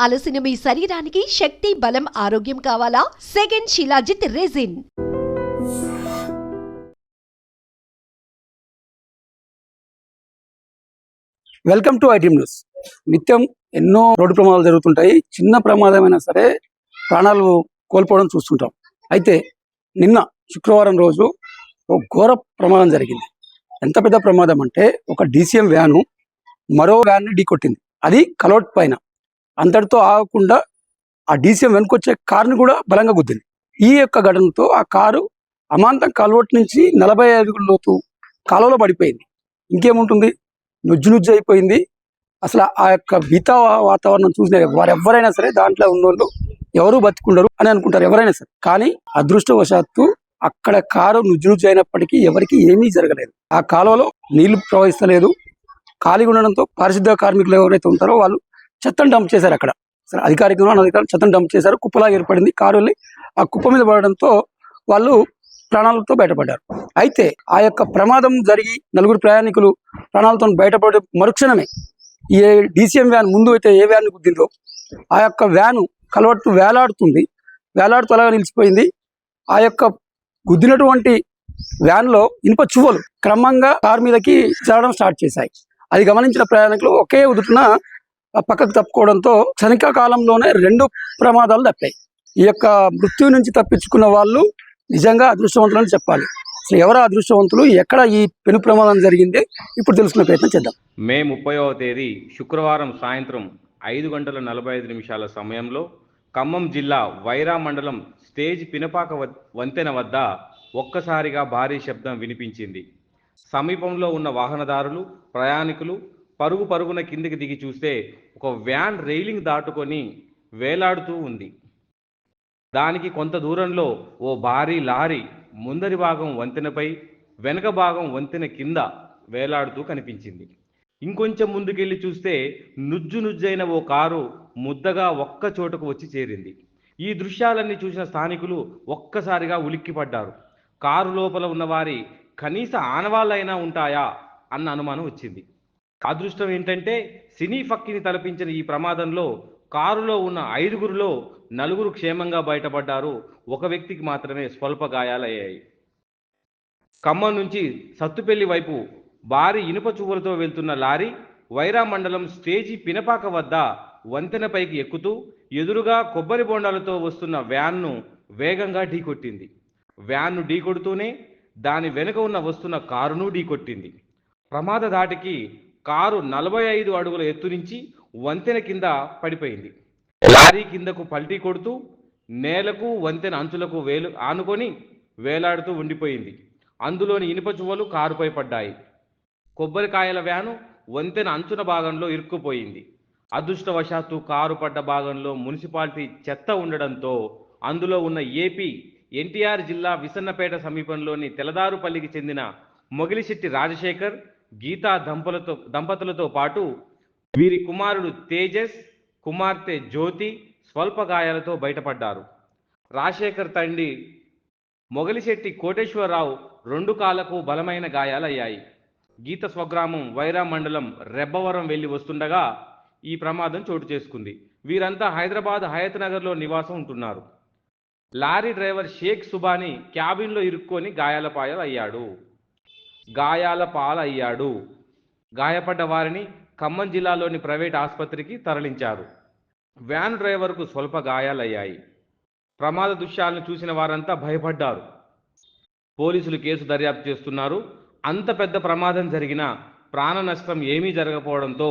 అలసిన మీ శరీరానికి శక్తి, బలం, ఆరోగ్యం కావాలా? Second shilajit resin. Welcome to ITM news. నిత్యం ఎన్నో రోడ్డు ప్రమాదాలు జరుగుతుంటాయి. చిన్న ప్రమాదమైనా సరే ప్రాణాలు కోల్పోవడం చూస్తుంటాం. అయితే నిన్న శుక్రవారం రోజు ఒక ఘోర ప్రమాదం జరిగింది. ఎంత పెద్ద ప్రమాదం అంటే ఒక డీసీఎం వ్యాను మరో వ్యాన్ని ఢీకొట్టింది. అది కలవట్ పైన. అంతటితో ఆగకుండా ఆ డీసీఎం వెనుకొచ్చే కారుని కూడా బలంగా గుద్దింది. ఈ యొక్క ఘటనతో ఆ కారు అమాంతం కలవట్ నుంచి 45 అడుగుల లోతు కాలువలో పడిపోయింది. ఇంకేముంటుంది, నుజ్జు అయిపోయింది. అసలు ఆ యొక్క మిగతా వాతావరణం చూసిన వారెవరైనా సరే దాంట్లో ఉన్నోళ్ళు ఎవరు బతికుండరు అని అనుకుంటారు ఎవరైనా సరే. కానీ అదృష్టవశాత్తు అక్కడ కారు నుజ్జు అయినప్పటికీ ఎవరికి ఏమీ జరగలేదు. ఆ కాలువలో నీళ్లు ప్రవహిస్తలేదు. ఖాళీగా ఉండడంతో పారిశుద్ధ కార్మికులు ఎవరైతే ఉంటారో వాళ్ళు చెత్తను డంప్ చేశారు. అక్కడ సరే అధికారికంగా అనధికారులు చెత్తను డంప్ చేశారు. కుప్పలాగా ఏర్పడింది. కారు వెళ్ళి ఆ కుప్ప మీద పడడంతో వాళ్ళు ప్రాణాలతో బయటపడ్డారు. అయితే ఆ యొక్క ప్రమాదం జరిగి 4 ప్రయాణికులు ప్రాణాలతో బయటపడే మరుక్షణమే ఏ డీసీఎం వ్యాన్ ముందు అయితే ఏ వ్యాన్ గుద్దిందో ఆ యొక్క వ్యాను కలవట్టు వేలాడుతూ అలాగా నిలిచిపోయింది. ఆ యొక్క గుద్దినటువంటి వ్యాన్లో ఇనుప చువ్వలు క్రమంగా కారు మీదకి చేరడం స్టార్ట్ చేశాయి. అది గమనించిన ప్రయాణికులు ఒకే ఉదుటున పక్కకు తప్పుకోవడంతో క్షణిక కాలంలోనే 2 ప్రమాదాలు తప్పాయి. ఈ యొక్క మృత్యు నుంచి తప్పించుకున్న వాళ్ళు నిజంగా అదృష్టవంతులని చెప్పాలి. అసలు ఎవరు అదృష్టవంతులు, ఎక్కడ ఈ పెను ప్రమాదం జరిగింది ఇప్పుడు తెలుసుకునే ప్రయత్నం చేద్దాం. మే 30వ తేదీ శుక్రవారం సాయంత్రం 5:45 సమయంలో ఖమ్మం జిల్లా వైరా మండలం స్టేజ్ పినపాక వంతెన వద్ద ఒక్కసారిగా భారీ శబ్దం వినిపించింది. సమీపంలో ఉన్న వాహనదారులు, ప్రయాణికులు పరుగున కిందికి దిగి చూస్తే ఒక వ్యాన్ రైలింగ్ దాటుకొని వేలాడుతూ ఉంది. దానికి కొంత దూరంలో ఓ భారీ లారీ ముందరి భాగం వంతెనపై, వెనక భాగం వంతెన కింద వేలాడుతూ కనిపించింది. ఇంకొంచెం ముందుకెళ్ళి చూస్తే నుజ్జైన ఓ కారు ముద్దగా ఒక్క చోటుకు వచ్చి చేరింది. ఈ దృశ్యాలన్నీ చూసిన స్థానికులు ఒక్కసారిగా ఉలిక్కిపడ్డారు. కారు లోపల ఉన్న వారి కనీస ఆనవాళ్ళైనా ఉంటాయా అన్న అనుమానం వచ్చింది. అదృష్టం ఏంటంటే సినీ ఫక్కిని తలపించిన ఈ ప్రమాదంలో కారులో ఉన్న 5గురిలో 4 క్షేమంగా బయటపడ్డారు. ఒక వ్యక్తికి మాత్రమే స్వల్ప గాయాలయ్యాయి. ఖమ్మం నుంచి సత్తుపల్లి వైపు భారీ ఇనుప చువ్వలతో వెళ్తున్న లారీ వైరా మండలం స్టేజీ పినపాక వద్ద వంతెనపైకి ఎక్కుతూ ఎదురుగా కొబ్బరి బొండాలతో వస్తున్న వ్యాన్ను వేగంగా ఢీకొట్టింది. వ్యాన్ను ఢీకొడుతూనే దాని వెనుక వస్తున్న కారును ఢీకొట్టింది. ప్రమాద ధాటికి కారు 45 అడుగుల ఎత్తు నుంచి వంతెన కింద పడిపోయింది. లారీ కిందకు పల్టీ కొడుతూ నేలకు, వంతెన అంచులకు ఆనుకొని వేలాడుతూ ఉండిపోయింది. అందులోని ఇనుప చువ్వలు కారుపై పడ్డాయి. కొబ్బరికాయల వ్యాను వంతెన అంచున భాగంలో ఇరుక్కుపోయింది. అదృష్టవశాత్తు కారు పడ్డ భాగంలో మున్సిపాలిటీ చెత్త ఉండడంతో అందులో ఉన్న ఏపీ ఎన్టీఆర్ జిల్లా విసన్నపేట సమీపంలోని తెలదారుపల్లికి చెందిన మొగిలిశెట్టి రాజశేఖర్, గీతా దంపతులతో పాటు వీరి కుమారుడు తేజస్, కుమార్తె జ్యోతి స్వల్ప గాయాలతో బయటపడ్డారు. రాజశేఖర్ తండ్రి మొగిలిశెట్టి కోటేశ్వరరావు 2 కాళ్లకు బలమైన గాయాలయ్యాయి. గీత స్వగ్రామం వైరా మండలం రెబ్బవరం వెళ్లి వస్తుండగా ఈ ప్రమాదం చోటు చేసుకుంది. వీరంతా హైదరాబాద్ హయత్ నగర్లో నివాసం ఉంటున్నారు. లారీ డ్రైవర్ షేక్ సుబానీ క్యాబిన్లో ఇరుక్కొని గాయాల పాలయ్యాడు. గాయపడ్డ వారిని ఖమ్మం జిల్లాలోని ప్రైవేట్ ఆసుపత్రికి తరలించారు. వ్యాన్ డ్రైవర్కు స్వల్ప గాయాలయ్యాయి. ప్రమాద దృశ్యాలను చూసిన వారంతా భయపడ్డారు. పోలీసులు కేసు దర్యాప్తు చేస్తున్నారు. అంత పెద్ద ప్రమాదం జరిగినా ప్రాణ నష్టం ఏమీ జరగకపోవడంతో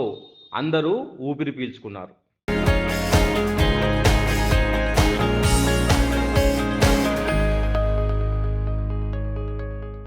అందరూ ఊపిరి పీల్చుకున్నారు.